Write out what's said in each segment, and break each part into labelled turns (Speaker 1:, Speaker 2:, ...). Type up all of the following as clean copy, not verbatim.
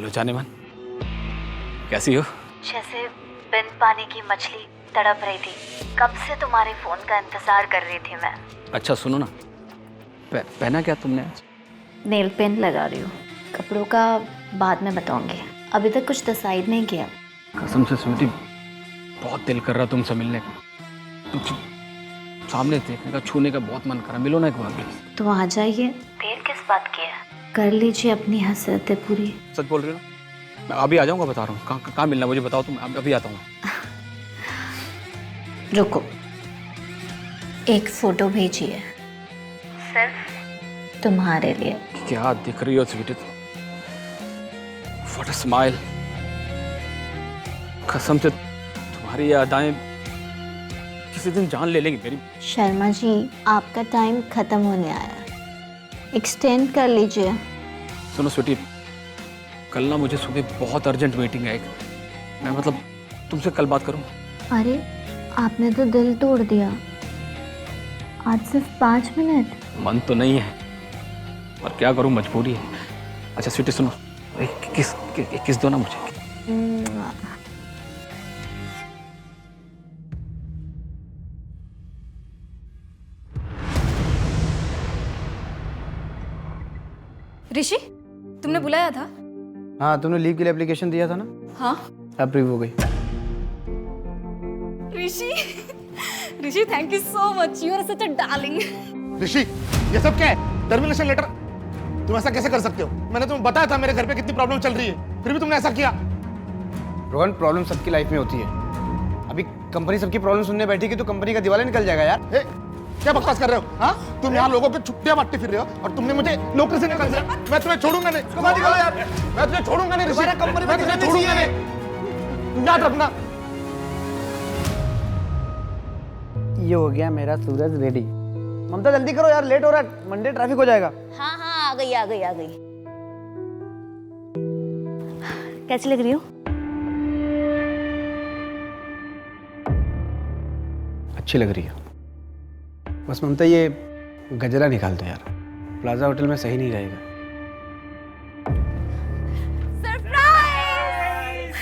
Speaker 1: Hello जाने मन, कैसी हो?
Speaker 2: जैसे बिन पानी की मछली तड़प रही थी। कब से तुम्हारे फोन का इंतजार कर रही थी मैं।
Speaker 1: अच्छा सुनो ना, पहना क्या तुमने आज?
Speaker 2: नेल पेंट लगा रही हूँ। कपड़ों का बाद में बताऊंगी, अभी तक कुछ डिसाइड नहीं किया।
Speaker 1: कसम से स्वीटी, बहुत दिल कर रहा तुमसे मिलने का, तुम सामने देखने का, छूने का बहुत मन कर रहा। मिलो ना एक बार प्लीज।
Speaker 2: तो आ जाइए, देर किस बात की है, कर लीजिए अपनी हसरतें पूरी।
Speaker 1: सच बोल रही हो? मैं अभी आ जाऊंगा, बता रहा हूँ। कहाँ मिलना मुझे बताओ, तुम अभी आता हूँ।
Speaker 2: रुको, एक फोटो भेजिए सिर्फ तुम्हारे लिए।
Speaker 1: क्या दिख रही हो स्वीटी तुम? What a smile. कसम से तुम्हारी ये अदाएं किसी दिन जान ले लेंगी मेरी।
Speaker 2: शर्मा जी, आपका टाइम खत्म होने आया, एक्सटेंड कर लीजिए।
Speaker 1: सुनो स्वीटी, कल ना मुझे सुबह बहुत अर्जेंट मीटिंग है एक। मैं मतलब तुमसे कल बात करूँ?
Speaker 2: अरे आपने तो दिल तोड़ दिया, आज सिर्फ 5 मिनट।
Speaker 1: मन तो नहीं है, पर क्या करूँ, मजबूरी है। अच्छा स्वीटी सुनो, एक किस दो ना मुझे।
Speaker 3: ऋषि, तुमने बुलाया था?
Speaker 4: हाँ, तुमने लीव के लिए एप्लीकेशन दिया था ना?
Speaker 3: हाँ।
Speaker 4: अप्रूव हो गई।
Speaker 3: Rishi, Rishi thank you so much, you are such a darling.
Speaker 5: Rishi, ये सब क्या है? Termination letter? तुम ऐसा कैसे कर सकते हो? मैंने तुम्हें बताया था मेरे घर पे कितनी प्रॉब्लम चल रही है, फिर भी तुमने ऐसा किया।
Speaker 4: रोहन, प्रॉब्लम सबकी लाइफ में होती है। अभी कंपनी सबकी प्रॉब्लम सुनने बैठेगी तो कंपनी का दिवाला निकल जाएगा यार।
Speaker 5: ए, क्या बकवास कर रहे हो? हाँ, तुम यहाँ लोगों की छुट्टियां बांटते फिर रहे हो और तुमने मुझे नौकरी से निकाल दिया। मैं तुम्हें छोड़ूंगा नहीं। यार, मैं तुम्हें छोड़ूंगा नहीं ऋषि, मैं तुम्हें छोड़ूंगा नहीं, याद रखना।
Speaker 4: ये हो गया मेरा सूरज रेडी। ममता जल्दी करो यार, लेट हो रहा है, मंडे ट्रैफिक हो जाएगा।
Speaker 2: हाँ हाँ, आ गई आ गई आ गई। कैसी लग रही हो?
Speaker 4: अच्छी लग रही है, बस ममता ये गजरा निकाल दो यार, प्लाजा होटल में सही नहीं रहेगा।
Speaker 3: सरप्राइज!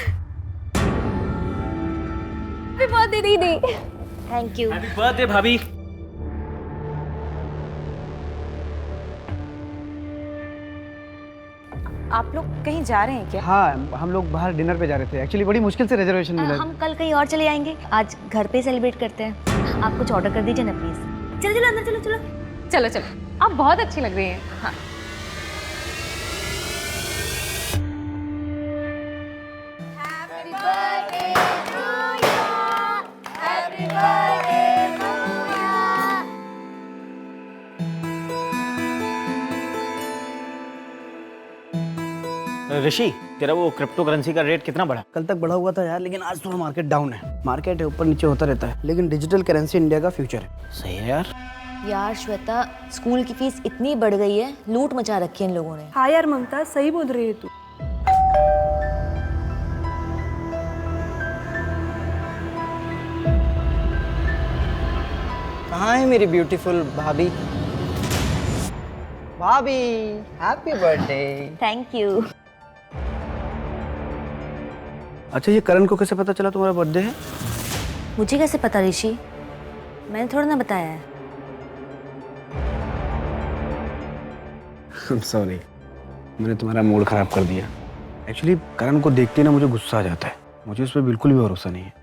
Speaker 3: हैप्पी बर्थडे दीदी।
Speaker 2: Thank you.
Speaker 6: हैप्पी बर्थडे भाभी।
Speaker 3: आप लोग कहीं जा रहे हैं क्या?
Speaker 4: हाँ, हम लोग बाहर डिनर पे जा रहे थे, एक्चुअली बड़ी मुश्किल से रिजर्वेशन मिला।
Speaker 2: हम कल कहीं और चले आएंगे, आज घर पे सेलिब्रेट करते हैं। आप कुछ ऑर्डर कर दीजिए ना प्लीज। चलो चलो अंदर चलो चलो।
Speaker 3: चलो चलो, आप बहुत अच्छी लग रही हैं। हाँ।
Speaker 6: ऋषि, तेरा वो क्रिप्टो करेंसी का रेट कितना बढ़ा?
Speaker 4: कल तक बढ़ा हुआ था यार, लेकिन आज थोड़ा मार्केट डाउन है। मार्केट है, ऊपर नीचे होता रहता है, लेकिन डिजिटल करेंसी इंडिया का फ्यूचर है।
Speaker 6: सही है यार।
Speaker 2: यार श्वेता, स्कूल की फीस इतनी बढ़ गई है, लूट मचा रखी है इन लोगों ने।
Speaker 7: हाँ यार ममता, सही बोल रही है तू।
Speaker 4: कहाँ है मेरी ब्यूटीफुल भाभी? भाभी, हैप्पी बर्थडे।
Speaker 2: Thank you.
Speaker 4: अच्छा, ये करण को कैसे पता चला तुम्हारा बर्थडे है?
Speaker 2: मुझे कैसे पता ऋषि? मैंने थोड़ा ना बताया है।
Speaker 4: सॉरी, मैंने तुम्हारा मूड खराब कर दिया। एक्चुअली करण को देखते ही ना मुझे गुस्सा आ जाता है। मुझे उस पर बिल्कुल भी भरोसा नहीं है।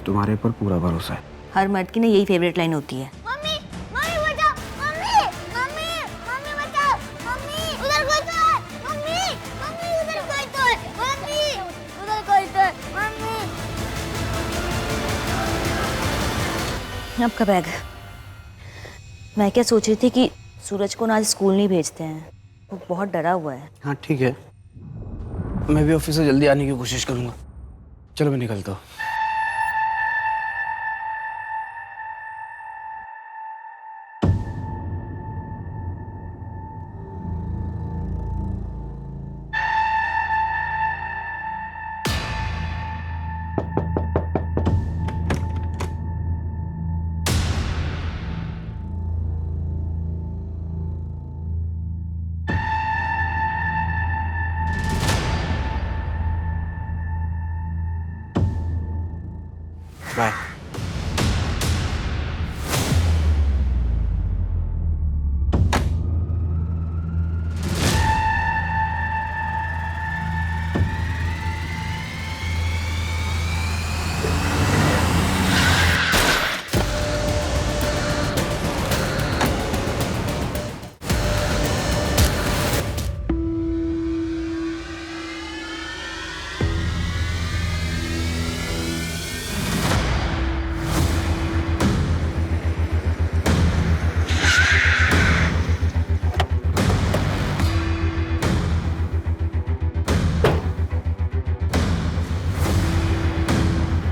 Speaker 4: तुम्हारे पर पूरा भरोसा है।
Speaker 2: हर मर्द की ना यही फेवरेट लाइन होती है।
Speaker 8: मम्मी, मम्मी बचाओ, मम्मी, मम्मी, मम्मी बचाओ, मम्मी, उधर कोई तो है, मम्मी, मम्मी उधर कोई तो है, मम्मी, उधर कोई तो है, मम्मी।
Speaker 2: आपका बैग। मैं क्या सोच रही थी कि सूरज को ना आज स्कूल नहीं भेजते हैं, वो बहुत डरा हुआ है।
Speaker 4: हाँ ठीक है, मैं भी ऑफिस से जल्दी आने की कोशिश करूंगा। चलो मैं निकलता हूँ। बाय।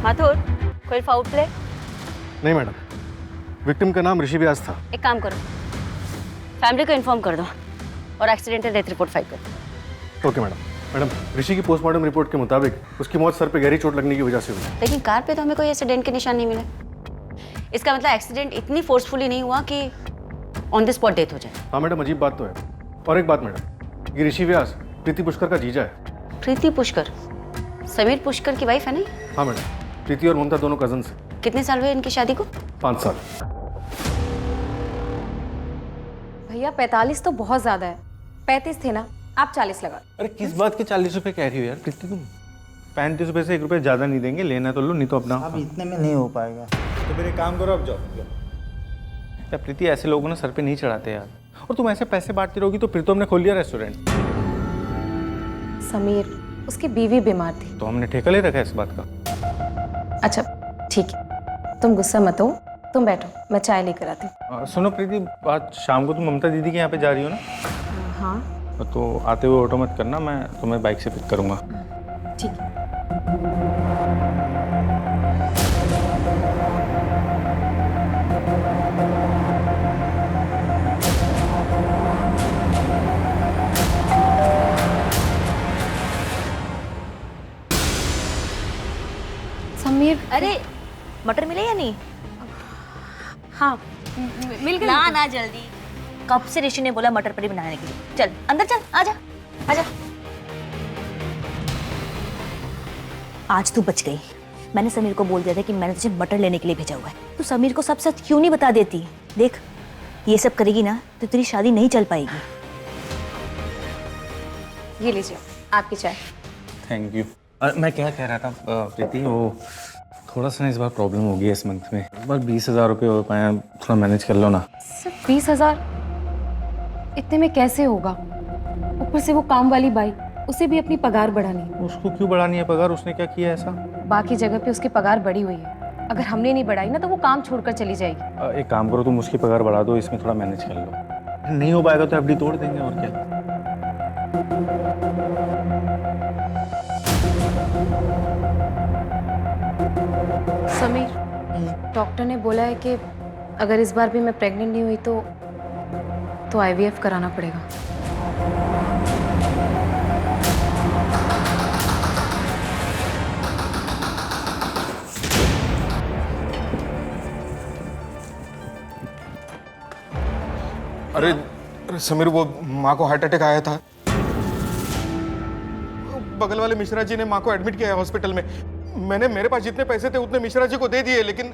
Speaker 2: माथुर, कोई फाउल प्ले?
Speaker 5: नहीं मैडम, विक्टिम का नाम ऋषि व्यास था।
Speaker 2: एक काम करो, फैमिली को इन्फॉर्म कर दो और एक्सीडेंटल डेथ रिपोर्ट फाइल करो।
Speaker 5: Okay madam. मैडम, ऋषि की पोस्टमार्टम रिपोर्ट के मुताबिक उसकी मौत सर पे गहरी चोट लगने की वजह से हुई।
Speaker 2: लेकिन कार पे तो हमें कोई एक्सीडेंट के निशान नहीं मिले। इसका मतलब एक्सीडेंट इतनी फोर्सफुली नहीं हुआ कि ऑन द स्पॉट डेथ हो जाए।
Speaker 5: हाँ मैडम, अजीब बात तो है। और एक बात मैडम, ये ऋषि व्यास प्रीति पुष्कर का जीजा है।
Speaker 2: प्रीति पुष्कर समीर पुष्कर की वाइफ है नहीं?
Speaker 5: हाँ मैडम, प्रीति और ममता दोनों कजन से।
Speaker 2: कितने साल हुए इनकी शादी को?
Speaker 5: 5 साल।
Speaker 3: भैया 45 तो बहुत ज्यादा है, 35 थे ना, आप 40 लगा।
Speaker 9: अरे किस बात के 40 रुपए कह रही हो यार प्रीति तुम? 35 रुपए से 1 रुपए ज्यादा नहीं देंगे, लेना तो लो, नहीं तो अपना।
Speaker 10: अब इतने में नहीं हो पाएगा।
Speaker 9: तो फिर एक काम करो, अब जाओ। यार प्रीति, ऐसे लोगों ने सर पे नहीं चढ़ाते यार। और तुम ऐसे पैसे बांटती रहोगी तो फिर तो हमने खोल लिया रेस्टोरेंट।
Speaker 3: समीर, उसकी बीवी बीमार थी।
Speaker 9: तो हमने ठेका ले रखा है इस बात का।
Speaker 3: अच्छा ठीक है, तुम गुस्सा मत हो, तुम बैठो, मैं चाय लेकर आती हूँ।
Speaker 9: सुनो प्रीति, आज शाम को तुम ममता दीदी के यहाँ पे जा रही हो ना?
Speaker 3: हाँ
Speaker 9: तो आते हुए ऑटो मत करना, मैं तुम्हें बाइक से पिक करूँगा।
Speaker 3: ठीक है। समीर,
Speaker 2: अरे मटर मिले या नहीं?
Speaker 3: हाँ मिल गई।
Speaker 2: ना ना जल्दी, कब से ऋषि ने बोला मटर पनीर बनाने के लिए। चल अंदर चल, आजा आजा। आज तू बच गई। मैंने समीर को बोल दिया था कि मैंने तुझे मटर लेने के लिए भेजा हुआ है। तू समीर को सब सच क्यों नहीं बता देती? देख, ये सब करेगी ना तो तेरी शादी नहीं चल पाएगी।
Speaker 3: ये लीजिए आपकी चाय।
Speaker 9: Thank you. मैं क्या कह रहा था प्रीति, वो थोड़ा सा ना इस बार प्रॉब्लम हो गई है इस मंथ में। इस बार 20,000 रुपये हो पाए, थोड़ा मैनेज कर लो ना।
Speaker 3: सिर्फ 20,000? इतने में कैसे होगा? ऊपर से वो काम वाली बाई, उसे भी अपनी पगार बढ़ानी है।
Speaker 9: उसको क्यों बढ़ानी है पगार? उसने क्या किया ऐसा?
Speaker 3: बाकी जगह पे उसकी पगार बढ़ी हुई है, अगर हमने नहीं बढ़ाई ना तो वो काम छोड़कर चली जाएगी।
Speaker 9: एक काम करो, तुम उसकी पगार बढ़ा दो, इसमें थोड़ा मैनेज कर लो। नहीं हो पाएगा तो एफडी तोड़ देंगे, और क्या।
Speaker 3: समीर, डॉक्टर ने बोला है कि अगर इस बार भी मैं प्रेग्नेंट नहीं हुई तो आईवीएफ कराना पड़ेगा।
Speaker 5: अरे समीर, वो माँ को हार्ट अटैक आया था। बगल वाले मिश्रा जी ने माँ को एडमिट किया है हॉस्पिटल में। मैंने मेरे पास जितने पैसे थे उतने मिश्रा जी को दे दिए, लेकिन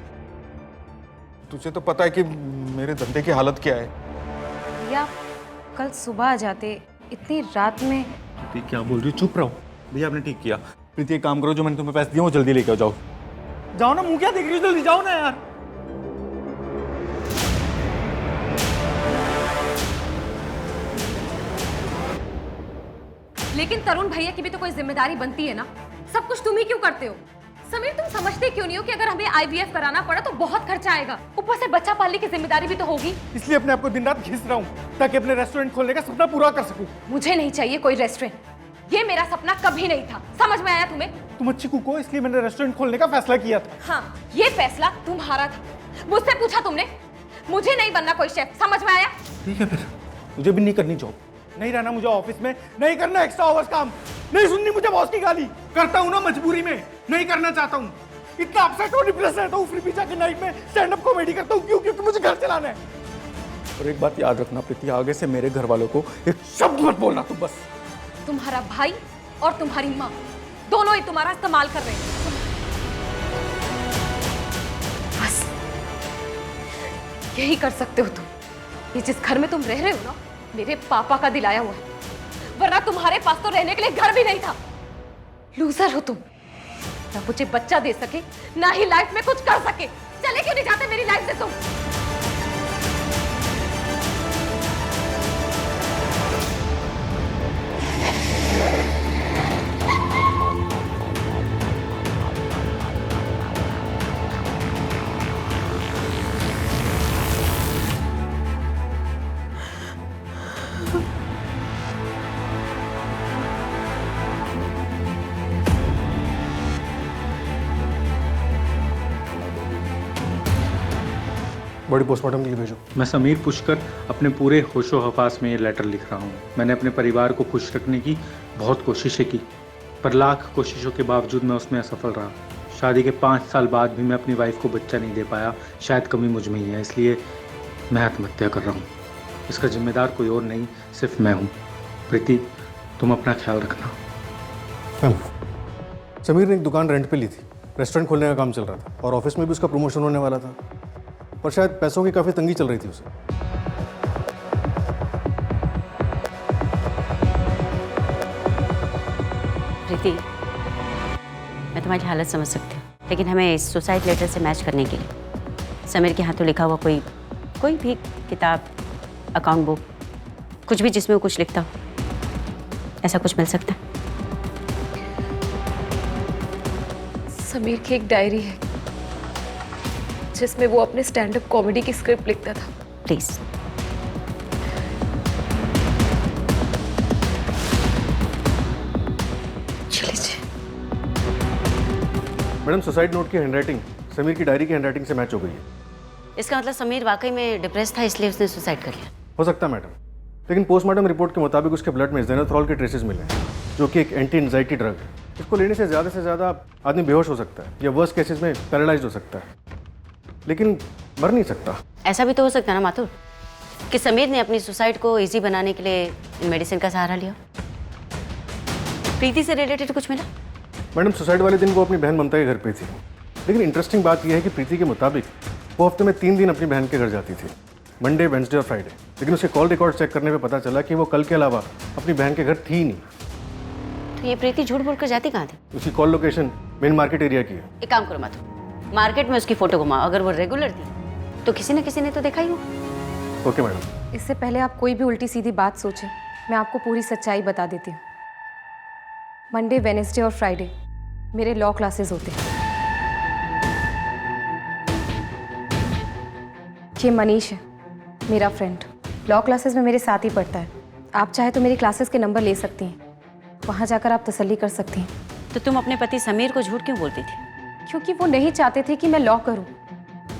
Speaker 5: तुझे तो पता है कि मेरे धंधे की हालत क्या है।
Speaker 3: या कल सुबह आ जाते, इतनी रात में।
Speaker 9: प्रीति क्या बोल रही हो? चुप रहो भैया, आपने ठीक किया। प्रीति एक काम करो, जो मैंने तुम्हें पैसे दिए वो जल्दी लेके आओ। जाओ जाओ ना, मुंह क्या देख रही हो? जल्दी जाओ ना यार।
Speaker 3: लेकिन तरुण भैया की भी तो कोई जिम्मेदारी बनती है ना, सब कुछ तुम ही क्यों करते हो? समीर, तुम समझते क्यों नहीं हो कि अगर हमें आईवीएफ कराना पड़ा तो बहुत खर्चा आएगा, ऊपर से बच्चा पालने की जिम्मेदारी भी तो होगी।
Speaker 9: इसलिए अपने आप को दिन रात घिस रहा हूँ ताकि अपने रेस्टोरेंट खोलने का सपना पूरा कर सकूं।
Speaker 3: मुझे नहीं चाहिए कोई रेस्टोरेंट, ये मेरा सपना कभी नहीं था। समझ में आया तुम्हें?
Speaker 9: तुम अच्छी कुक हो, इसलिए मैंने रेस्टोरेंट खोलने का फैसला किया था।
Speaker 3: हाँ, ये फैसला तुम्हारा था। मुझसे पूछा तुमने? मुझे नहीं बनना कोई शेफ, समझ में आया?
Speaker 9: ठीक है, फिर मुझे भी नहीं करनी जॉब, नहीं रहना मुझे ऑफिस में, नहीं करना एक्स्ट्रा आवर्स काम, नहीं सुननी मुझे बॉस की गाली। करता हूँ ना मजबूरी में, नहीं करना चाहता हूँ। इतना अपसेट और डिप्रेस रहता हूँ, फिर भी जाके नाइट में स्टैंड अप कॉमेडी करता हूँ। क्यों? क्योंकि मुझे घर चलाना है। और एक बात याद रखना प्रीति, आगे से मेरे घर वालों को एक शब्द मत बोलना तुम बस।
Speaker 3: तुम्हारा भाई और तुम्हारी माँ दोनों ही तुम्हारा इस्तेमाल कर रहे हैं। यही कर सकते हो तुम। ये जिस घर में तुम रह रहे हो ना, मेरे पापा का दिलाया हुआ है, वरना तुम्हारे पास तो रहने के लिए घर भी नहीं था। लूजर हो तुम, ना मुझे बच्चा दे सके, ना ही लाइफ में कुछ कर सके। चले क्यों नहीं जाते मेरी लाइफ से तुम?
Speaker 9: बॉडी पोस्टमार्टम के लिए भेजो।
Speaker 10: मैं समीर पुष्कर अपने पूरे होशो हवास में ये लेटर लिख रहा हूँ। मैंने अपने परिवार को खुश रखने की बहुत कोशिशें की, पर लाख कोशिशों के बावजूद मैं उसमें असफल रहा। शादी के 5 साल बाद भी मैं अपनी वाइफ को बच्चा नहीं दे पाया। शायद कमी मुझ में ही है, इसलिए मैं आत्महत्या कर रहा हूँ। इसका जिम्मेदार कोई और नहीं, सिर्फ मैं हूँ। प्रीति, तुम अपना ख्याल रखना।
Speaker 9: मैम, समीर ने एक दुकान रेंट पे ली थी, रेस्टोरेंट खोलने का काम चल रहा था और ऑफिस में भी उसका प्रमोशन होने वाला था, पर शायद पैसों की काफ़ी तंगी चल रही थी उसे।
Speaker 11: प्रीति, मैं तुम्हारी हालत समझ सकती हूँ, लेकिन हमें इस सुसाइड लेटर से मैच करने के लिए समीर के हाथों लिखा हुआ कोई भी किताब, अकाउंट बुक, कुछ भी जिसमें वो कुछ लिखता हो, ऐसा कुछ मिल सकता है?
Speaker 3: समीर की एक डायरी है जिसमें वो अपने स्टैंड अप कॉमेडी की स्क्रिप्ट लिखता था।
Speaker 11: प्लीज।
Speaker 3: चलिए।
Speaker 9: मैडम, सुसाइड नोट की हैंडराइटिंग समीर की डायरी की हैंडराइटिंग से मैच हो गई है।
Speaker 11: इसका मतलब समीर वाकई में डिप्रेस था, इसलिए उसने सुसाइड कर लिया।
Speaker 9: हो सकता है मैडम, लेकिन पोस्टमार्टम रिपोर्ट के मुताबिक उसके ब्लड में ज़ेनाथ्रोल के ट्रेसेस मिले हैं, जो कि एक एंटी एंजाइटी ड्रग है। इसको लेने से ज़्यादा आदमी बेहोश हो सकता है या वर्स्ट केसेस में पैरालाइज हो सकता है, लेकिन मर नहीं सकता।
Speaker 11: ऐसा भी तो हो सकता है ना माथुर, कि समीर ने अपनी सुसाइड को इजी बनाने के लिए इन मेडिसिन का सहारा लिया। प्रीति से रिलेटेड कुछ मिला?
Speaker 9: मैडम, सुसाइड वाले दिन वो अपनी बहन ममता के घर पे थी, लेकिन इंटरेस्टिंग बात यह है कि प्रीति के मुताबिक वो हफ्ते में 3 दिन अपनी बहन के घर जाती थी, मंडे, वेंसडे और फ्राइडे। लेकिन उसके कॉल रिकॉर्ड चेक करने पे पता चला कि वो कल के अलावा अपनी बहन के घर थी ही नहीं।
Speaker 11: तो ये प्रीति झूठ बोलकर जाती कहाँ थी?
Speaker 9: उसकी call location main market area की है।
Speaker 11: एक काम करो माथुर, मार्केट में उसकी फोटो घुमाओ, अगर वो रेगुलर थी तो किसी ने तो देखा ही हो।
Speaker 9: Okay madam.
Speaker 3: इससे पहले आप कोई भी उल्टी सीधी बात सोचें, मैं आपको पूरी सच्चाई बता देती हूँ। मंडे, वेडनेसडे और फ्राइडे मेरे लॉ क्लासेस होते हैं। ये मनीष है, मेरा फ्रेंड, लॉ क्लासेस में मेरे साथ ही पढ़ता है। आप चाहे तो मेरी क्लासेस के नंबर ले सकती हैं, वहाँ जाकर आप तसल्ली कर सकती हैं।
Speaker 11: तो तुम अपने पति समीर को झूठ क्यों बोलती थी?
Speaker 3: क्योंकि वो नहीं चाहते थे कि मैं लॉ करूं।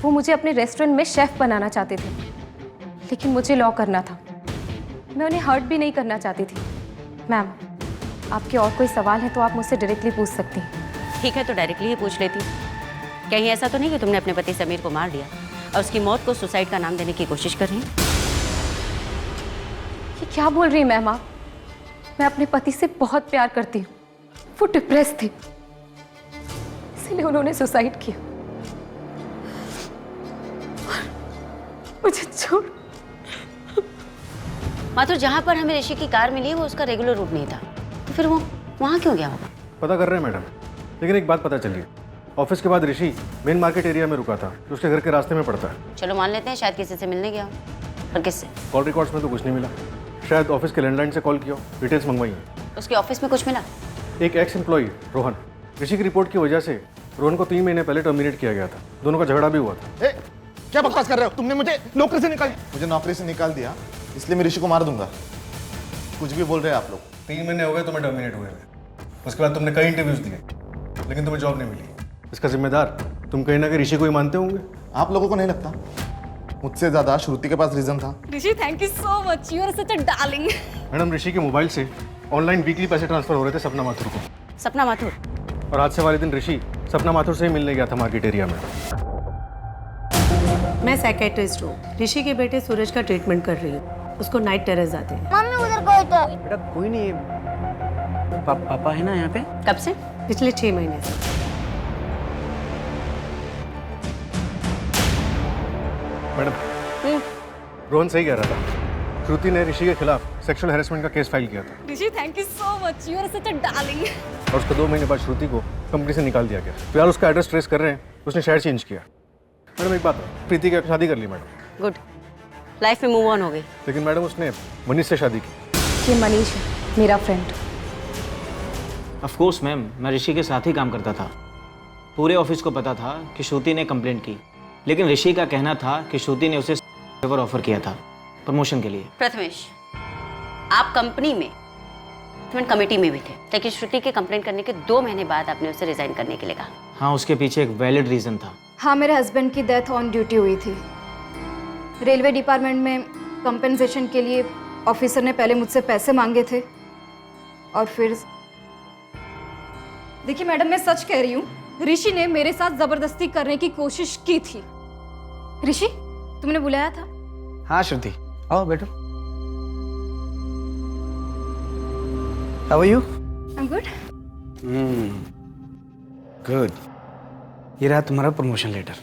Speaker 3: वो मुझे अपने रेस्टोरेंट में शेफ बनाना चाहते थे, लेकिन मुझे लॉ करना था। मैं उन्हें हर्ट भी नहीं करना चाहती थी। मैम, आपके और कोई सवाल है तो आप मुझसे डायरेक्टली पूछ सकती हैं।
Speaker 11: ठीक है, तो डायरेक्टली ही पूछ लेती हूँ। कहीं ऐसा तो नहीं कि तुमने अपने पति समीर को मार दिया और उसकी मौत को सुसाइड का नाम देने की कोशिश कर रही है?
Speaker 3: ये क्या बोल रही हैं मैम आप? मैं अपने पति से बहुत प्यार करती हूँ। वो डिप्रेस थे, इसलिए उन्होंने सुसाइड किया। मुझे छोड़।
Speaker 11: माथुर, जहाँ पर हमें ऋषि की कार मिली वो उसका रेगुलर रूट नहीं था, तो फिर वो वहाँ क्यों गया होगा?
Speaker 9: पता कर रहे हैं मैडम, लेकिन एक बात पता चली, ऑफिस के बाद ऋषि मेन मार्केट एरिया में रुका था, जो उसके घर के रास्ते में पड़ता है।
Speaker 11: चलो मान लेते हैं शायद किसी से मिलने गया हो, पर किससे?
Speaker 9: कॉल रिकॉर्ड्स में तो कुछ नहीं मिला। शायद ऑफिस के लैंडलाइन से कॉल किया, डिटेल्स मंगवाई हैं।
Speaker 11: उसके ऑफिस में कुछ मिला?
Speaker 9: एक एक्स एम्प्लॉई रोहन, ऋषि की रिपोर्ट की वजह से रोहन को 3 महीने पहले टर्मिनेट किया गया था। दोनों का झगड़ा भी हुआ था।
Speaker 5: ए, क्या बकवास कर रहे हो? तुमने मुझे नौकरी से निकाल दिया, इसलिए मैं ऋषि को मार दूंगा। कुछ भी बोल रहे हैं आप लोग।
Speaker 9: 3 महीने हो गए तुम्हें टर्मिनेट हुए। उसके बाद तुमने कई इंटरव्यूज दिए, लेकिन तुम्हें जॉब नहीं मिली। इसका जिम्मेदार तुम कहीं ना कहीं ऋषि को ही मानते होंगे।
Speaker 5: आप लोगों को नहीं लगता? मुझसे ज्यादा श्रुति के पास रीजन था।
Speaker 3: Rishi, thank you so much, you are such a darling.
Speaker 9: Madam, Rishi के मोबाइल से ऑनलाइन वीकली पैसे ट्रांसफर हो रहे थे सपना माथुर को।
Speaker 11: सपना माथुर?
Speaker 9: और हादसे वाले दिन ऋषि सपना माथुर से ही मिलने गया था मार्केट एरिया में।
Speaker 7: मैं साइकेट्रिस्ट हूँ। ऋषि के बेटे सूरज का ट्रीटमेंट कर रही हूँ। उसको नाइट टेरेस आते हैं।
Speaker 8: मम्मी उधर कोई तो।
Speaker 4: बेटा कोई नहीं, पापा है ना यहाँ पे।
Speaker 11: कब से?
Speaker 7: पिछले 6 महीने से।
Speaker 9: मैडम, रोहन सही कह रहा था। श्रुति ने ऋषि के खिलाफ सेक्सुअल हैरेसमेंट का केस फाइल किया था
Speaker 3: Rishi thank you so much, you are such a darling.
Speaker 9: और उसके 2 महीने बाद श्रुति को कंपनी से निकाल दिया गया। तो यार उसका एड्रेस ट्रेस कर रहे हैं, उसने शहर चेंज किया। मैडम एक बात है, प्रीति की शादी कर ली मैडम।
Speaker 11: गुड, लाइफ में मूव ऑन हो गई।
Speaker 9: लेकिन मैडम उसने मनीष से शादी की।
Speaker 3: ये मनीष है, मेरा फ्रेंड।
Speaker 6: ऑफ कोर्स मैम, मैं ऋषि के साथ ही काम करता था। पूरे ऑफिस को पता था कि श्रुति ने कंप्लेंट की, लेकिन ऋषि का कहना था कि श्रुति ने उसे फेवर ऑफर किया था प्रमोशन के लिए।
Speaker 11: प्रथमेश, आप कंपनी में इवेंट कमेटी में भी थे, लेकिन श्रुति के कंप्लेंट करने के 2 महीने बाद आपने उसे रिजाइन करने के लिए कहा।
Speaker 6: हाँ, उसके पीछे एक वैलिड रीजन था।
Speaker 3: हाँ, मेरे हस्बैंड की डेथ ऑन ड्यूटी हुई थी। रेलवे डिपार्टमेंट में कंपेंसेशन के लिए ऑफिसर ने पहले मुझसे पैसे मांगे थे और फिर देखिए मैडम, मैं सच कह रही हूँ, ऋषि ने मेरे साथ जबरदस्ती करने की कोशिश की थी। ऋषि, तुमने बुलाया था?
Speaker 4: हाँ श्रुति, आओ बैठो। How are you?
Speaker 3: I am good.
Speaker 4: Good. ये रहा तुम्हारा promotion letter.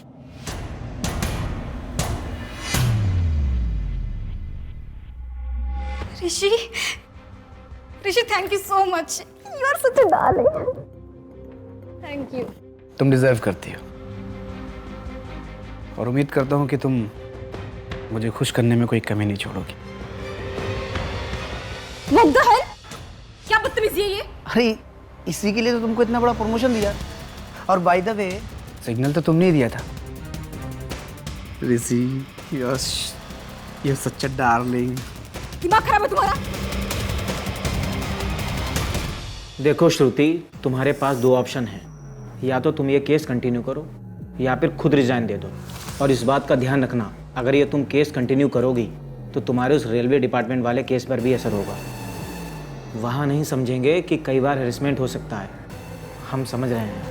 Speaker 3: Rishi, Rishi thank you so much, you are such a darling. Thank you.
Speaker 4: तुम डिजर्व करती हो और उम्मीद करता हूँ कि तुम मुझे खुश करने में कोई कमी नहीं छोड़ोगी।
Speaker 3: What the hell? क्या बदतमीजी है ये?
Speaker 4: अरे इसी के लिए तो तुमको इतना बड़ा प्रमोशन दिया। और बाय द वे, सिग्नल तो तुमने ही दिया था। ऋषि, यस, ये सच्चा डार्लिंग।
Speaker 3: दिमाग खराब है तुम्हारा?
Speaker 6: देखो श्रुति, तुम्हारे पास 2 ऑप्शन हैं। या तो तुम ये केस कंटिन्यू करो या फिर खुद रिजाइन दे दो। और इस बात का ध्यान रखना, अगर ये तुम केस कंटिन्यू करोगी तो तुम्हारे उस रेलवे डिपार्टमेंट वाले केस पर भी असर होगा। वहाँ नहीं समझेंगे कि कई बार हेरेसमेंट हो सकता है। हम समझ रहे हैं।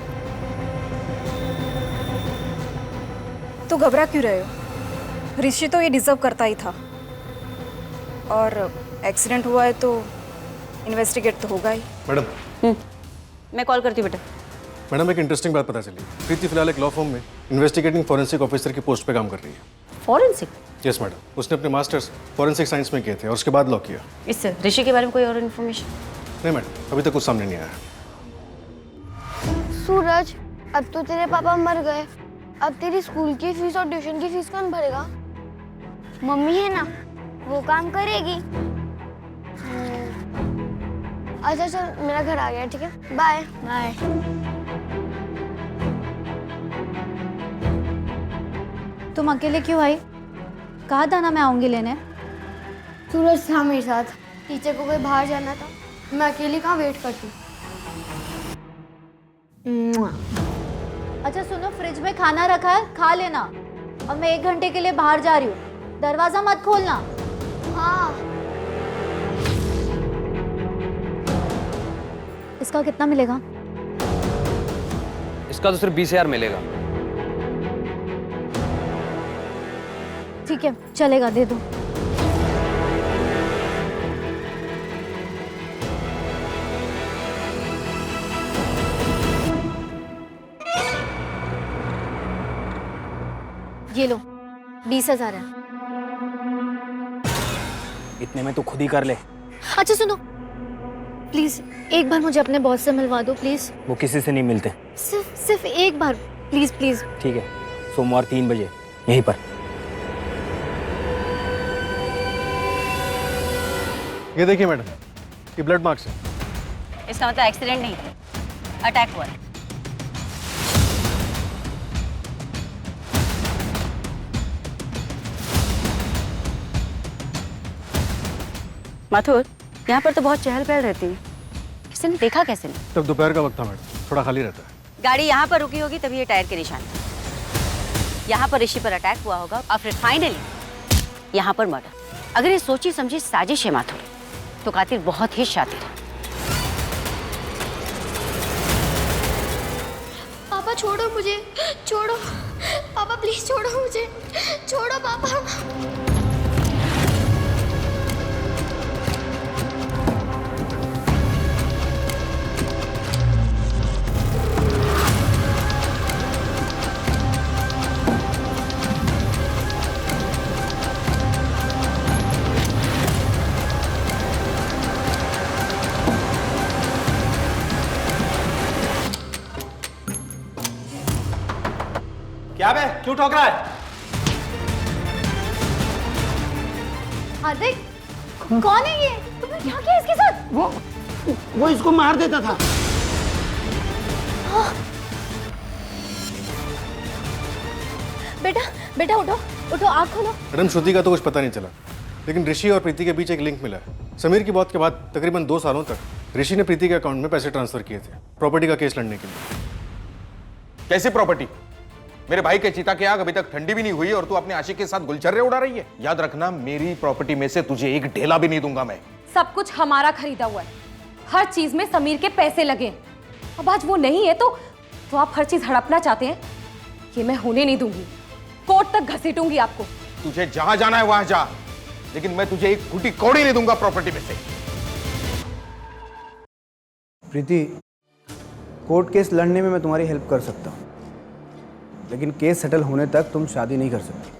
Speaker 3: तो घबरा क्यों रहे हो? ऋषि तो ये डिजर्व करता ही था, और एक्सीडेंट हुआ है तो इन्वेस्टिगेट तो होगा ही।
Speaker 9: मैडम,
Speaker 11: मैं कॉल करती हूँ बेटा।
Speaker 9: मैडम एक इंटरेस्टिंग बात पता चली। प्रीति फिलहाल एक लॉ फर्म में इन्वेस्टिगेटिंग फॉरेंसिक ऑफिसर की पोस्ट पे काम कर रही है।
Speaker 11: फॉरेंसिक?
Speaker 9: यस मैडम, उसने अपने मास्टर्स फॉरेंसिक साइंस में किए थे और उसके बाद लॉ किया।
Speaker 11: इससे ऋषि के बारे में कोई और इन्फॉर्मेशन?
Speaker 9: नहीं मैडम, अभी तक कुछ सामने नहीं आया।
Speaker 8: सूरज, अब तो तेरे पापा मर गए, अब तेरी स्कूल की फीस और ट्यूशन की फीस कौन भरेगा? मम्मी है ना, वो काम करेगी। अच्छा चल, मेरा घर आ गया, ठीक है, बाय बाय।
Speaker 12: तुम अकेले क्यों आई? कहा था ना मैं आऊंगी लेने।
Speaker 8: सूरज था मेरे साथ, टीचर को कोई बाहर जाना था, मैं अकेली कहाँ वेट करती।
Speaker 12: अच्छा सुनो, फ्रिज में खाना रखा है, खा लेना। अब मैं 1 घंटे के लिए बाहर जा रही हूँ, दरवाजा मत खोलना।
Speaker 8: हाँ।
Speaker 12: इसका कितना मिलेगा?
Speaker 1: इसका तो सिर्फ 20,000 मिलेगा।
Speaker 12: ठीक है, चलेगा, दे दो। ये लो, 20,000 है।
Speaker 1: इतने में तो खुद ही कर ले।
Speaker 12: अच्छा सुनो, प्लीज एक बार मुझे अपने बॉस से मिलवा दो प्लीज।
Speaker 1: वो किसी से नहीं मिलते।
Speaker 12: सिर्फ एक बार, प्लीज प्लीज।
Speaker 1: ठीक है, सोमवार 3 बजे यहीं पर।
Speaker 9: ये देखिए मैडम, ये ब्लड मार्क्स है।
Speaker 11: इसका मतलब एक्सीडेंट नहीं, अटैक हुआ है। माथुर, यहाँ पर तो बहुत चहल पहल रहती है, किसी ने देखा कैसे नहीं?
Speaker 9: तब दोपहर का वक्त था मैडम, थोड़ा खाली रहता है।
Speaker 11: गाड़ी यहाँ पर रुकी होगी तभी ये टायर के निशान। यहाँ पर ऋषि पर अटैक हुआ होगा और फिर फाइनली यहाँ पर मर्डर। अगर ये सोची समझी साजिश है माथुर, तो कातिल बहुत ही शातिर है।
Speaker 8: पापा छोड़ो मुझे, छोड़ो पापा, प्लीज छोड़ो मुझे, छोड़ो पापा।
Speaker 9: क्यों ठोक रहा है?
Speaker 12: हार्दिक, कौन है ये? तुमने क्या किया इसके साथ?
Speaker 5: वो इसको मार देता था।
Speaker 12: बेटा बेटा उठो उठो, आँख खोलो।
Speaker 13: मैडम श्रुति का तो कुछ पता नहीं चला, लेकिन ऋषि और प्रीति के बीच एक लिंक मिला है। समीर की मौत के बाद तकरीबन 2 सालों तक ऋषि ने प्रीति के अकाउंट में पैसे ट्रांसफर किए थे प्रॉपर्टी का केस लड़ने के लिए।
Speaker 5: कैसी प्रॉपर्टी? मेरे भाई के चिता की आग अभी तक ठंडी भी नहीं हुई और तू अपने आशिक के साथ गुलछर्रे उड़ा रही है। याद रखना, मेरी प्रॉपर्टी में से तुझे एक ढेला भी नहीं दूंगा मैं।
Speaker 3: सब कुछ हमारा खरीदा हुआ है, हर चीज में समीर के पैसे लगे। अब आज वो नहीं है तो आप हर चीज हड़पना चाहते हैं? ये मैं होने नहीं दूंगी, कोर्ट तक घसीटूंगी आपको।
Speaker 5: तुझे जहां जाना है वहां जा, लेकिन मैं तुझे एक फूटी कौड़ी नहीं दूंगा प्रॉपर्टी में से।
Speaker 4: प्रीति, कोर्ट केस लड़ने में मैं तुम्हारी हेल्प कर सकता हूँ, लेकिन केस सेटल होने तक तुम शादी नहीं कर सकती।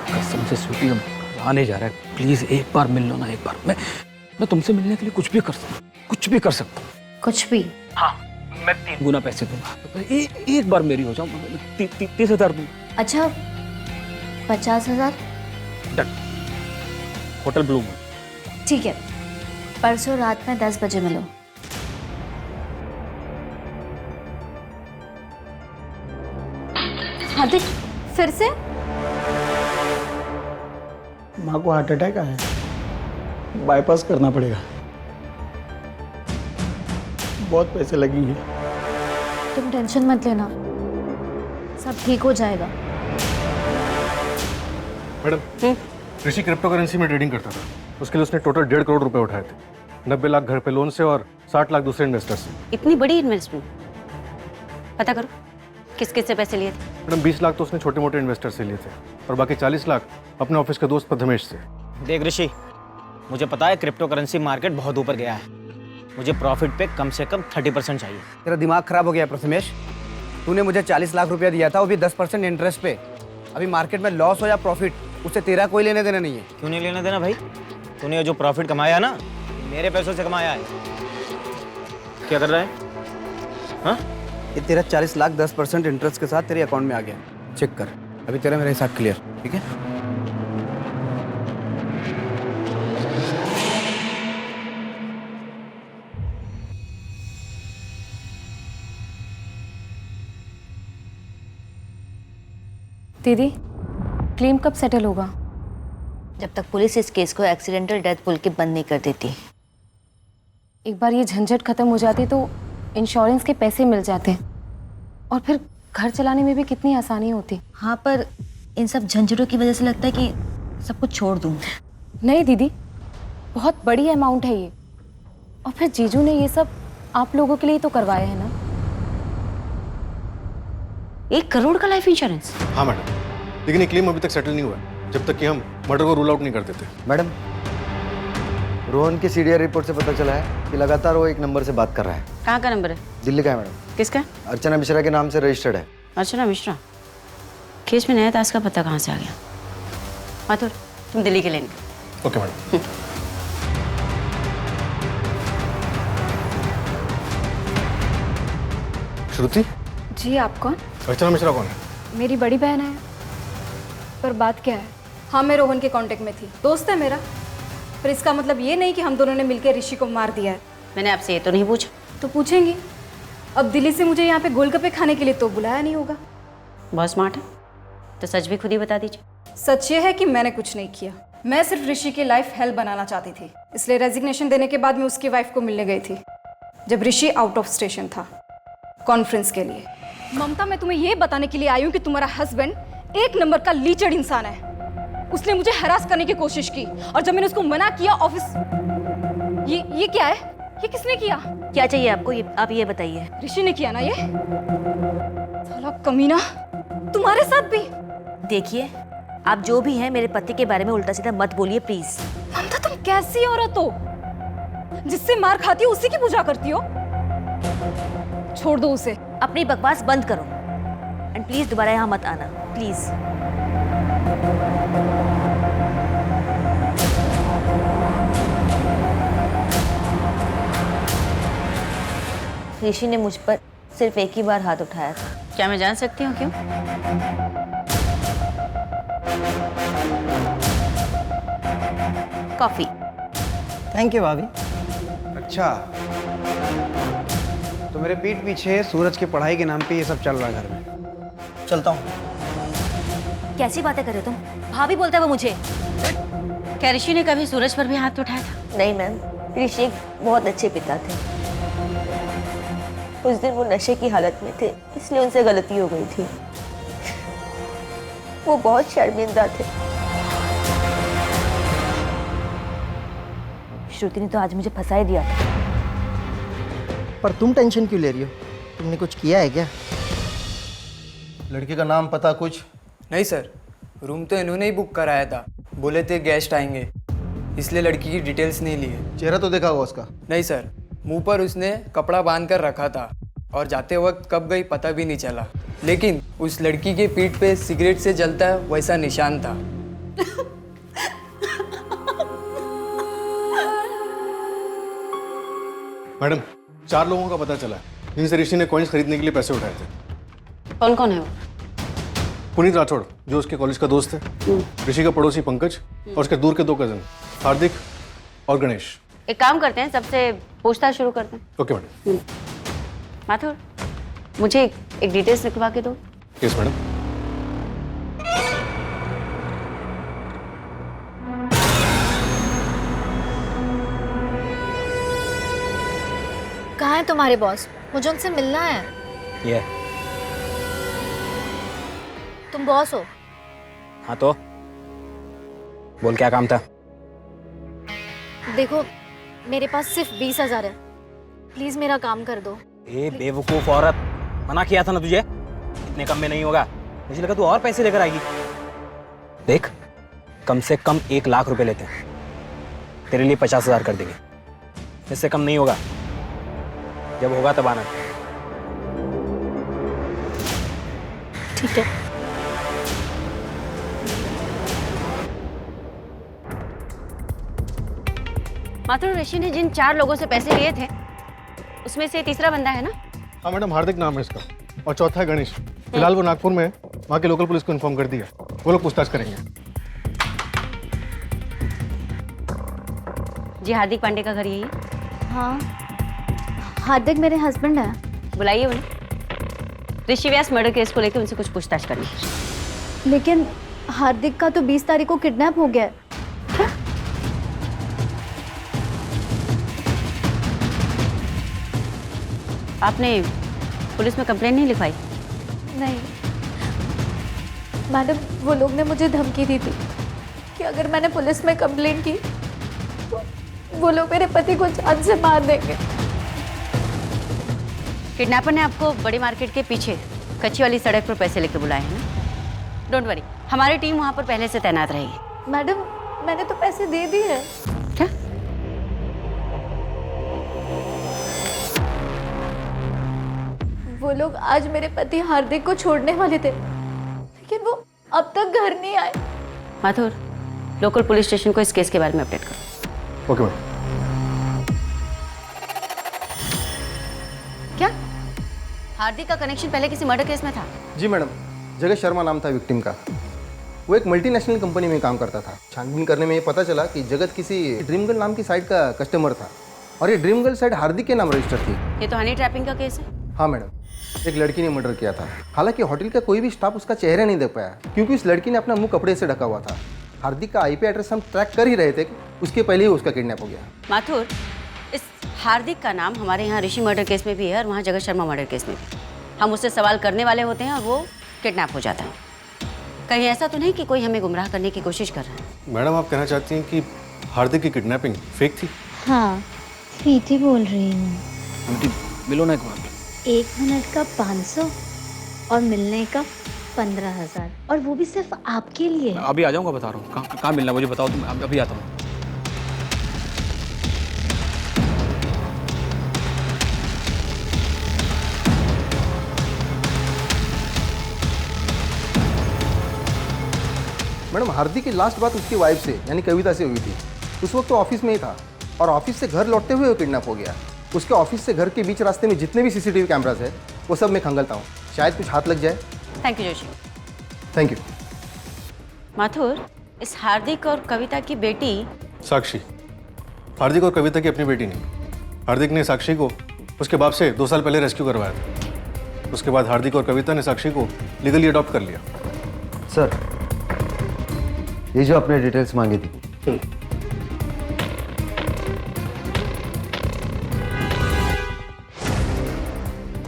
Speaker 1: कसम से स्वीटी, हम आने जा रहा है। प्लीज एक बार मिल लो ना, एक बार। मैं तुमसे मिलने के लिए कुछ भी कर सकता हूँ, कुछ भी कर सकता हूँ।
Speaker 12: कुछ भी?
Speaker 1: हाँ, मैं 3 गुना पैसे दूंगा। एक बार मेरी हो जाओ, 30,000 दूंगा।
Speaker 12: अच्छा, 50,000?
Speaker 1: डन। होटल ब्लू में।
Speaker 12: ठीक है, परसों रात में 10 बजे मिलो। हार्दिक, फिर से?
Speaker 9: माँ को हार्ट अटैक आया है, बाईपास करना पड़ेगा, बहुत पैसे लगेंगे।
Speaker 12: तुम टेंशन मत लेना, सब ठीक हो जाएगा।
Speaker 13: मैडम, ऋषि क्रिप्टो करेंसी में ट्रेडिंग करता था। उसके लिए उसने टोटल 1.5 करोड़ रुपए उठाए थे। 90 लाख घर पे लोन से और 60 लाख दूसरे इन्वेस्टर से।
Speaker 11: इतनी बड़ी इन्वेस्टमेंट? पता करो किस किस से पैसे लिए थे।
Speaker 13: मैडम, 20 लाख तो उसने छोटे मोटे इन्वेस्टर से लिए थे और बाकी 40 लाख अपने ऑफिस के दोस्त प्रथमेश से।
Speaker 6: देख ऋषि, मुझे पता है क्रिप्टो करेंसी मार्केट बहुत ऊपर गया है, मुझे प्रॉफिट पे कम से कम 30% चाहिए।
Speaker 4: तेरा दिमाग खराब हो गया प्रथमेश। तूने मुझे 40 लाख रुपया दिया था, वो भी 10% इंटरेस्ट पे। अभी मार्केट में लॉस हो या प्रॉफिट, उससे तेरा कोई लेने देना नहीं है।
Speaker 6: क्यों नहीं लेना देना भाई? तूने जो प्रॉफिट कमाया ना, मेरे पैसों से कमाया है। क्या कर रहा है? हाँ,
Speaker 4: ये तेरा 40 लाख 10% इंटरेस्ट के साथ तेरे अकाउंट में आ गया। चेक कर, अभी तेरा मेरे साथ क्लियर। ठीक है?
Speaker 3: दीदी, क्लेम कब सेटल होगा?
Speaker 2: जब तक पुलिस इस केस को एक्सीडेंटल डेथ बोल के बंद नहीं कर देती।
Speaker 3: एक बार ये झंझट खत्म हो जाती तो इंश्योरेंस के पैसे मिल जाते और फिर घर चलाने में भी कितनी आसानी होती।
Speaker 2: हाँ, पर इन सब झंझटों की वजह से लगता है कि सब कुछ छोड़ दूँ।
Speaker 3: नहीं दीदी, बहुत बड़ी अमाउंट है ये, और फिर जीजू ने ये सब आप लोगों के लिए तो करवाया है ना।
Speaker 11: 1 करोड़ का लाइफ इंश्योरेंस?
Speaker 13: हाँ मैडम, लेकिन ये क्लेम अभी तक सेटल नहीं हुआ जब तक कि हम मर्डर को रूल आउट नहीं कर देते।
Speaker 14: मैडम, रोहन की सीडीआर रिपोर्ट से पता चला है कि लगातार वो एक नंबर से बात कर रहा है।
Speaker 11: कहाँ का नंबर है?
Speaker 14: दिल्ली का है मैडम।
Speaker 11: किसका?
Speaker 14: अर्चना मिश्रा के नाम से रजिस्टर्ड है।
Speaker 11: अर्चना मिश्रा? केस में नया ताश का पता कहाँ से आ गया? माथुर, तुम दिल्ली के लेंगे।
Speaker 13: Okay madam. श्रुति
Speaker 3: जी, आप कौन?
Speaker 13: अर्चना मिश्रा कौन है?
Speaker 3: मेरी बड़ी बहन है। पर बात क्या है? हाँ, मैं रोहन के कांटेक्ट में थी, दोस्त है मेरा, पर इसका मतलब ये नहीं कि हम दोनों ने मिलकर ऋषि को मार दिया है।
Speaker 11: मैंने आपसे ये तो नहीं पूछा।
Speaker 3: तो पूछेंगी। अब दिल्ली से मुझे यहाँ पे गोलगप्पे खाने के लिए तो बुलाया नहीं होगा।
Speaker 11: बहुत स्मार्ट है, तो सच भी खुद ही बता दीजिए।
Speaker 3: सच ये है कि मैंने कुछ नहीं किया, मैं सिर्फ ऋषि की लाइफ हेल बनाना चाहती थी, इसलिए रेजिग्नेशन देने के बाद मैं उसकी वाइफ को मिलने गई थी जब ऋषि आउट ऑफ स्टेशन था कॉन्फ्रेंस के लिए। ममता, मैं तुम्हें ये बताने के लिए आई हूँ कि तुम्हारा हस्बैंड एक नंबर का लीचड़ इंसान है। उसने मुझे हरास करने की कोशिश की और जब मैंने उसको मना किया ऑफिस। ये क्या है? ये किसने किया?
Speaker 2: क्या चाहिए आपको? आप ये बताइए।
Speaker 3: ऋषि ने किया ना ये? साला कमीना, तुम्हारे साथ भी?
Speaker 2: देखिए, आप जो भी हैं मेरे पति के बारे में उल्टा सीधा मत बोलिए प्लीज।
Speaker 3: ममता, तुम कैसी औरत हो? जिससे मार खाती हो उसी की पूजा करती हो। छोड़ दो उसे।
Speaker 2: अपनी बकवास बंद करो एंड प्लीज दोबारा यहाँ मत आना, प्लीज। ऋषि ने मुझ पर सिर्फ एक ही बार हाथ उठाया था।
Speaker 11: क्या मैं जान सकती हूँ क्यों? कॉफी।
Speaker 14: थैंक यू भाभी। अच्छा, तो मेरे पीठ पीछे सूरज की पढ़ाई के नाम पे ये सब चल रहा है घर में। चलता हूँ।
Speaker 2: कैसी बातें कर रहे हो तुम? भाभी बोलता है वो मुझे।
Speaker 11: क्या ऋषि ने कभी सूरज पर भी हाथ उठाया था?
Speaker 2: नहीं मैम, ऋषि एक बहुत अच्छे पिता थे। उस दिन वो नशे की हालत में थे, इसलिए उनसे गलती हो गई थी। वो बहुत शर्मिंदा थे। श्रुति ने तो आज मुझे फंसा ही दिया था।
Speaker 14: पर तुम टेंशन क्यों ले रही हो? तुमने कुछ किया है क्या?
Speaker 5: लड़की का नाम पता कुछ?
Speaker 15: नहीं सर, रूम तो इन्होंने ही बुक कराया था। बोले थे गेस्ट आएंगे, इसलिए लड़की की डिटेल्स नहीं लिए।
Speaker 5: चेहरा तो देखा होगा उसका?
Speaker 15: नहीं सर, मुंह पर उसने कपड़ा बांध कर रखा था और जाते वक्त कब गई पता भी नहीं चला। लेकिन उस लड़की के पीठ पे सिगरेट से जलता है वैसा निशान था।
Speaker 13: मैडम, 4 लोगों का पता चला है जिनसे ऋषि ने कॉइन्स खरीदने के लिए पैसे उठाए थे।
Speaker 11: कौन कौन है वो?
Speaker 13: पुनीत राठौड़ जो उसके कॉलेज का दोस्त है, ऋषि का पड़ोसी पंकज और उसके दूर के 2 कजन हार्दिक और गणेश।
Speaker 11: एक काम करते हैं, सबसे पूछताछ शुरू करते हैं।
Speaker 13: Okay madam.
Speaker 11: माथुर, मुझे एक डिटेल्स लिखवा के दो।
Speaker 13: Yes madam.
Speaker 12: कहाँ है तुम्हारे बॉस? मुझे उनसे मिलना है।
Speaker 6: ये
Speaker 12: तुम बॉस हो?
Speaker 6: हाँ तो बोल, क्या काम था?
Speaker 12: देखो, मेरे पास सिर्फ 20,000 है। प्लीज मेरा काम कर दो।
Speaker 6: ए बेवकूफ औरत, मना किया था ना तुझे, इतने कम में नहीं होगा। मुझे लगा तू और पैसे लेकर आएगी। देख, कम से कम 1 लाख रुपए लेते हैं, तेरे लिए 50,000 कर देंगे। इससे कम नहीं होगा, जब होगा तब आना।
Speaker 12: ठीक है।
Speaker 11: माथुर, ऋषि ने जिन 4 लोगों से पैसे लिए थे उसमें से तीसरा बंदा है ना?
Speaker 13: हाँ मैडम, हार्दिक नाम है इसका और चौथा है गणेश। फिलहाल वो नागपुर में है, वहाँ के लोकल पुलिस को इन्फॉर्म कर दिया, वो लोग पूछताछ करेंगे।
Speaker 11: जी, हार्दिक पांडे का घर यही है?
Speaker 12: हाँ, हार्दिक मेरे हस्बैंड है।
Speaker 11: बुलाइए उन्हें। ऋषि व्यास मर्डर केस को लेकर उनसे कुछ पूछताछ करनी है।
Speaker 12: लेकिन हार्दिक का तो 20 तारीख को किडनैप हो गया है।
Speaker 11: आपने पुलिस में कंप्लेंट नहीं लिखवाई?
Speaker 12: नहीं मैडम, वो लोग ने मुझे धमकी दी थी कि अगर मैंने पुलिस में कंप्लेंट की तो वो लोग मेरे पति को जान से मार देंगे।
Speaker 11: किडनैपर ने आपको बड़ी मार्केट के पीछे कच्ची वाली सड़क पर पैसे लेकर बुलाए हैं ना? डोंट वरी, हमारी टीम वहाँ पर पहले से तैनात रहेगी।
Speaker 12: मैडम, मैंने तो पैसे दे दिए हैं।
Speaker 11: क्या?
Speaker 12: वो लोग आज मेरे पति हार्दिक को छोड़ने वाले थे, लेकिन वो अब तक घर नहीं आए।
Speaker 11: माथुर, लोकल पुलिस स्टेशन को इस केस के बारे में अपडेट करो।
Speaker 13: Okay madam.
Speaker 11: क्या हार्दिक का कनेक्शन पहले किसी मर्डर केस में था?
Speaker 5: जी मैडम, जगत शर्मा नाम था विक्टिम का। वो एक मल्टीनेशनल कंपनी में काम करता था। छानबीन करने में ये पता चला कि जगत किसी ड्रीम गर्ल नाम की साइट का कस्टमर था और ये ड्रीम गर्ल साइट हार्दिक के नाम रजिस्टर थी।
Speaker 11: ये तो हनी ट्रैपिंग का केस है।
Speaker 5: हाँ मैडम, एक लड़की ने मर्डर किया था। हालांकि होटल का कोई भी स्टाफ उसका चेहरा नहीं देख पाया क्योंकि उस लड़की ने अपना मुंह कपड़े से ढका हुआ था। हार्दिक का IP एड्रेस हम ट्रैक कर ही रहे थे कि उसके पहले ही उसका किडनैप हो गया।
Speaker 11: माथुर, इस हार्दिक का नाम हमारे यहाँ ऋषि मर्डर केस में भी है और वहाँ जगत शर्मा मर्डर केस में भी। हम उससे सवाल करने वाले होते हैं और वो किडनैप हो जाता है। कहीं ऐसा तो नहीं कि कोई हमें गुमराह करने की कोशिश कर रहा है?
Speaker 13: मैडम, आप कहना चाहती हैं कि हार्दिक की किडनैपिंग फेक थी?
Speaker 8: हाँ, प्रीति बोल रही हूँ।
Speaker 1: मिलो ना एक बार।
Speaker 8: 1 मिनट का 500 और मिलने का 15,000, और वो भी सिर्फ आपके लिए।
Speaker 1: अभी आ जाऊंगा, बता रहा हूँ। कहाँ मिलना मुझे बताओ तुम, अभी आता हूँ।
Speaker 5: मैडम, हार्दिक की लास्ट बात उसकी वाइफ से यानी कविता से हुई थी। उस वक्त तो ऑफिस में ही था और ऑफिस से घर लौटते हुए वो किडनैप हो गया। उसके ऑफिस से घर के बीच रास्ते में जितने भी सीसीटीवी कैमराज है वो सब मैं खंगालता हूँ, शायद कुछ हाथ लग जाए।
Speaker 11: Thank you Joshi.
Speaker 5: Thank you.
Speaker 11: Mathur, इस हार्दिक और कविता की बेटी
Speaker 13: साक्षी, हार्दिक और कविता की अपनी बेटी नहीं। हार्दिक ने साक्षी को उसके बाप से 2 साल पहले रेस्क्यू करवाया था। उसके बाद हार्दिक और कविता ने साक्षी को लीगली अडॉप्ट कर लिया।
Speaker 14: सर, ये जो आपने डिटेल्स मांगी थी,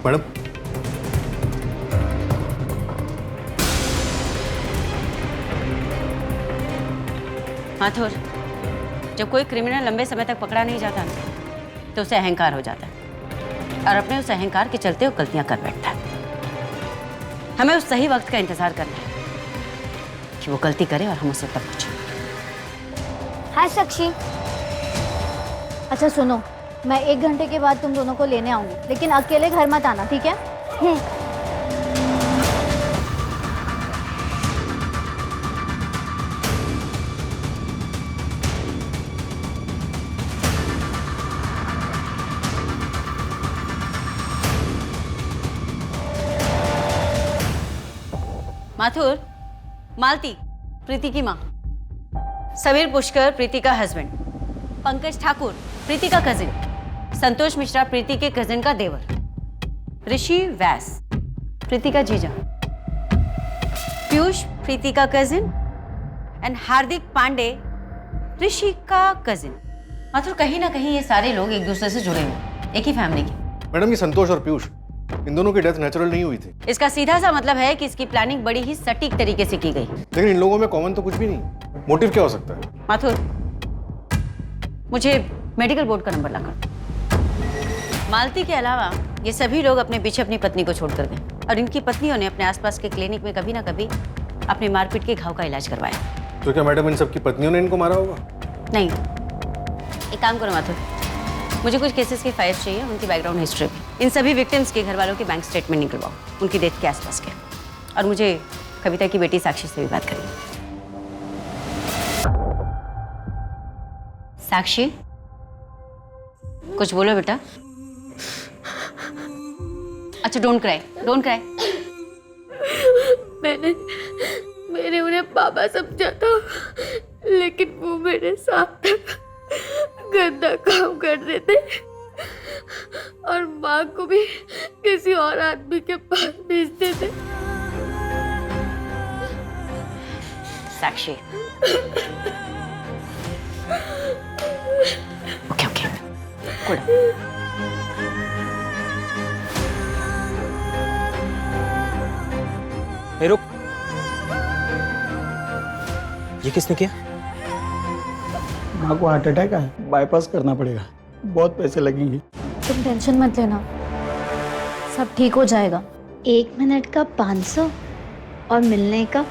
Speaker 13: मैडम,
Speaker 11: माथुर, जब कोई क्रिमिनल लंबे समय तक पकड़ा नहीं जाता ना, तो उसे अहंकार हो जाता है और अपने उस अहंकार के चलते वो गलतियां कर बैठता है। हमें उस सही वक्त का इंतजार करना है कि वो गलती करे और हम उसे तब पूछें।
Speaker 8: हाय साक्षी।
Speaker 12: अच्छा सुनो, मैं 1 घंटे के बाद तुम दोनों को लेने आऊंगी, लेकिन अकेले घर मत आना, ठीक है?
Speaker 11: माथुर, मालती, प्रीति की माँ, समीर पुष्कर, प्रीति का हस्बैंड, पंकज ठाकुर, प्रीति का कजिन, संतोष मिश्रा, प्रीति के कजिन का देवर, ऋषि व्यास, प्रीति का जीजा, पीयूष, प्रीति का कजिन, एंड हार्दिक पांडे, ऋषि का कजिन। माथुर, कहीं ना कहीं ये सारे लोग एक दूसरे से जुड़े हुए, एक ही फैमिली के।
Speaker 13: मैडम, ये संतोष और पीयूष, इन दोनों की डेथ नेचुरल नहीं हुई थी।
Speaker 11: इसका सीधा सा मतलब है कि इसकी प्लानिंग बड़ी ही सटीक तरीके से की गई।
Speaker 13: लेकिन इन लोगों में कॉमन तो कुछ भी नहीं। मोटिव क्या हो सकता है?
Speaker 11: माथुर, मुझे मेडिकल बोर्ड का नंबर लाकर। मालती के अलावा ये सभी लोग अपने पीछे अपनी पत्नी को छोड़कर गए और इनकी पत्नियों ने अपने आसपास के क्लिनिक में कभी ना कभी अपने मारपीट के घाव का इलाज करवाया।
Speaker 13: तो क्या मैडम इन सबकी पत्नियों ने इनको मारा होगा?
Speaker 11: नहीं, एक काम करो माथुर, मुझे कुछ केसेस की फाइल्स चाहिए, उनकी बैकग्राउंड हिस्ट्री भी। इन सभी विक्टिम्स के घर वालों के बैंक स्टेटमेंट निकलवाओ, उनकी डेथ के आसपास के। और मुझे कविता की बेटी साक्षी से भी बात करनी। साक्षी, कुछ बोलो बेटा। अच्छा, डोंट क्राई, डोंट क्राई।
Speaker 12: मैंने उन्हें पापा समझा था, लेकिन वो मेरे साथ गंदा काम कर रहे थे और माँ को भी किसी और आदमी के पास भेजते थे।
Speaker 11: साक्षी, ओके ओके, गुड।
Speaker 6: रुक, ये किसने किया?
Speaker 9: माँ को हार्ट अटैक है, बाईपास करना पड़ेगा, बहुत पैसे लगेंगे।
Speaker 12: तुम टेंशन मत लेना, सब ठीक हो जाएगा।
Speaker 16: 1 मिनट का 500 और मिलने का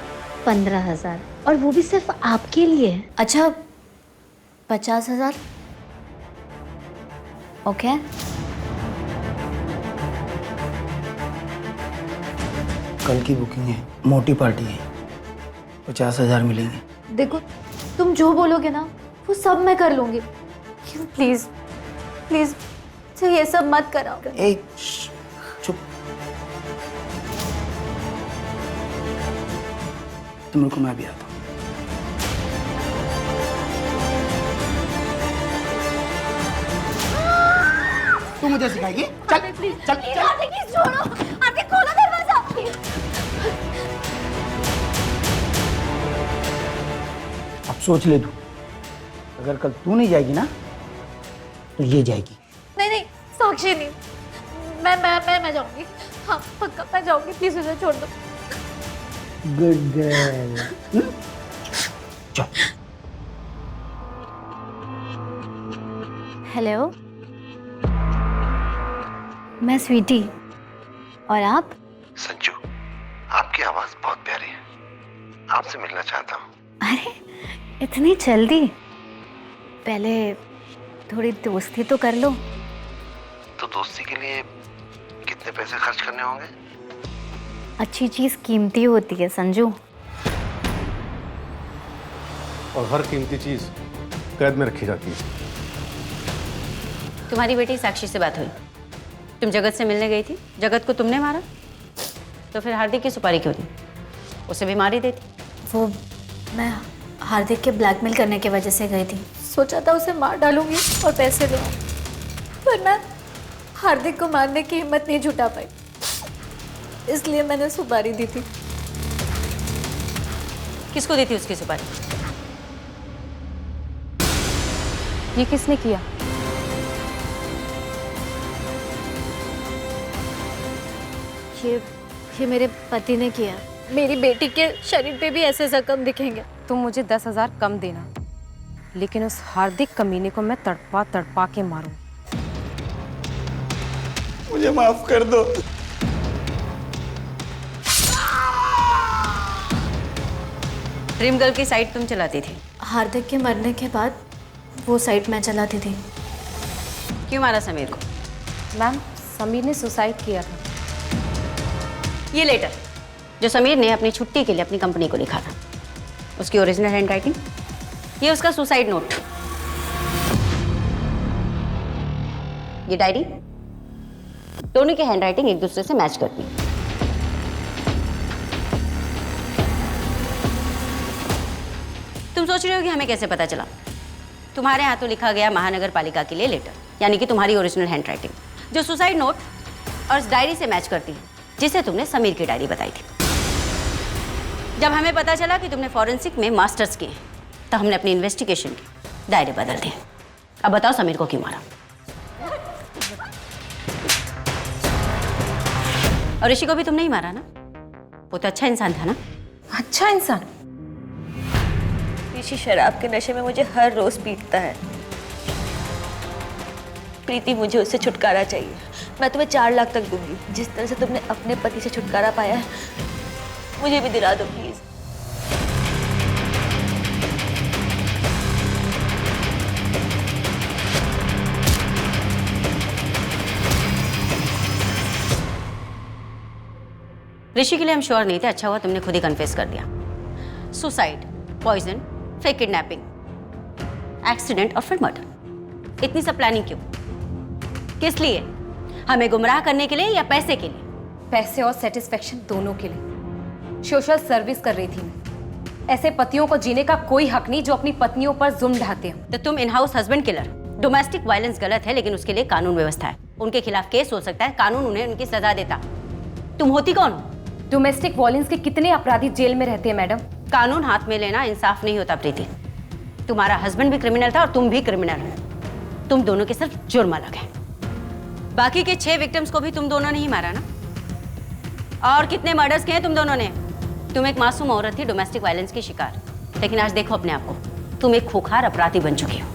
Speaker 16: 15,000, और वो भी सिर्फ आपके लिए।
Speaker 12: अच्छा, 50,000? ओके।
Speaker 9: कल की बुकिंग है, मोटी पार्टी है, 50,000 मिलेंगे।
Speaker 12: देखो, तुम जो बोलोगे ना वो सब मैं कर लूंगी। प्लीज प्लीज ये सब मत कराओ।
Speaker 9: ए, चुप। तुम रुको, मैं भी आता हूँ। तू मुझे सिखाएगी? चल चल चल।
Speaker 12: प्लीज छोड़ो, आते खोलो दरवाजा।
Speaker 9: अब सोच ले तू, अगर कल तू नहीं जाएगी ना तो ये जाएगी।
Speaker 12: नहीं, साक्षी नहीं, मैं जाऊंगी। हाँ पक्का मैं जाऊंगी, प्लीज उसे छोड़ दो।
Speaker 9: Good girl. चल।
Speaker 16: हेलो, मैं स्वीटी, और आप?
Speaker 17: संजू, आपकी आवाज बहुत प्यारी है, आपसे मिलना चाहता हूँ।
Speaker 16: अरे इतनी जल्दी? पहले थोड़ी दोस्ती तो कर लो।
Speaker 17: तो दोस्ती के लिए कितने पैसे खर्च करने होंगे?
Speaker 16: अच्छी चीज कीमती होती है संजू।
Speaker 13: और हर कीमती चीज कैद में रखी जाती है।
Speaker 11: तुम्हारी बेटी साक्षी से बात हुई? तुम जगत से मिलने गई थी, जगत को तुमने मारा, तो फिर हार्दिक की सुपारी क्यों दी? उसे भी मार ही देती।
Speaker 12: वो मैं हार्दिक के ब्लैकमेल करने की वजह से गई थी। सोचा था उसे मार डालूंगी और पैसे दूंगी, पर मैं हार्दिक को मारने की हिम्मत नहीं जुटा पाई, इसलिए मैंने सुपारी दी थी।
Speaker 11: किसको दी थी उसकी सुपारी?
Speaker 3: ये किसने किया?
Speaker 12: ये मेरे पति ने किया। मेरी बेटी के शरीर पे भी ऐसे जख्म दिखेंगे।
Speaker 3: तुम मुझे 10,000 कम देना, लेकिन उस हार्दिक कमीने को मैं तड़पा तड़पा के मारूं।
Speaker 9: मुझे माफ कर दो।
Speaker 11: ड्रीम गर्ल की साइट तुम चलाती थी?
Speaker 12: हार्दिक के मरने के बाद वो साइट मैं चलाती थी।
Speaker 11: क्यों मारा समीर को?
Speaker 3: मैम, समीर ने सुसाइड किया था।
Speaker 11: ये लेटर जो समीर ने अपनी छुट्टी के लिए अपनी कंपनी को लिखा था, उसकी ओरिजिनल हैंडराइटिंग, ये उसका सुसाइड नोट, ये डायरी, दोनों की हैंडराइटिंग एक दूसरे से मैच करती है। तुम सोच रहे हो कि हमें कैसे पता चला? तुम्हारे हाथों लिखा गया महानगर पालिका के लिए लेटर, यानी कि तुम्हारी ओरिजिनल हैंडराइटिंग, जो सुसाइड नोट और इस डायरी से मैच करती है, जिसे तुमने समीर की डायरी बताई थी। जब हमें पता चला कि तुमने फॉरेंसिक में मास्टर्स किए, तो हमने अपनी इन्वेस्टिगेशन के दायरे बदल दिए। अब बताओ समीर को क्यों मारा? और ऋषि को भी तुमने ही मारा ना? वो तो अच्छा इंसान था ना?
Speaker 3: अच्छा इंसान?
Speaker 2: ऋषि शराब के नशे में मुझे हर रोज पीटता है। प्रीति, मुझे उससे छुटकारा चाहिए। मैं तुम्हें 4 लाख तक दूंगी। जिस तरह से तुमने अपने पति से छुटकारा पाया है, मुझे भी दिला दो प्लीज।
Speaker 11: ऋषि के लिए हम श्योर नहीं थे, अच्छा हुआ तुमने खुद ही कन्फेस कर दिया। Suicide, poison, fake kidnapping, accident और फिर मर्डर। इतनी सब प्लानिंग क्यों? किस लिए? हमें गुमराह करने के लिए या पैसे के लिए?
Speaker 3: पैसे और सेटिस्फेक्शन दोनों के लिए। सोशल सर्विस कर रही थी मैं। ऐसे पतियों को जीने का कोई हक नहीं जो अपनी पत्नियों पर जुल्म ढाते हो।
Speaker 11: तो तुम in house husband killer. Domestic violence गलत है, लेकिन उसके लिए कानून व्यवस्था है। उनके खिलाफ केस हो सकता है, कानून उन्हें उनकी सजा देता। तुम होती कौन हो?
Speaker 3: डोमेस्टिक वायलेंस के कितने अपराधी जेल में रहते हैं मैडम।
Speaker 11: कानून हाथ में लेना इंसाफ नहीं होता प्रीति। तुम्हारा हस्बैंड भी क्रिमिनल था और तुम भी क्रिमिनल हो। तुम दोनों के सिर्फ जुर्म अलग है। बाकी के 6 विक्टिम्स को भी तुम दोनों ने ही मारा ना? और कितने मर्डर्स किए तुम दोनों ने? तुम एक मासूम औरत थी, डोमेस्टिक वायलेंस की शिकार, लेकिन आज देखो अपने आप को, तुम एक खूंखार अपराधी बन चुकी हो।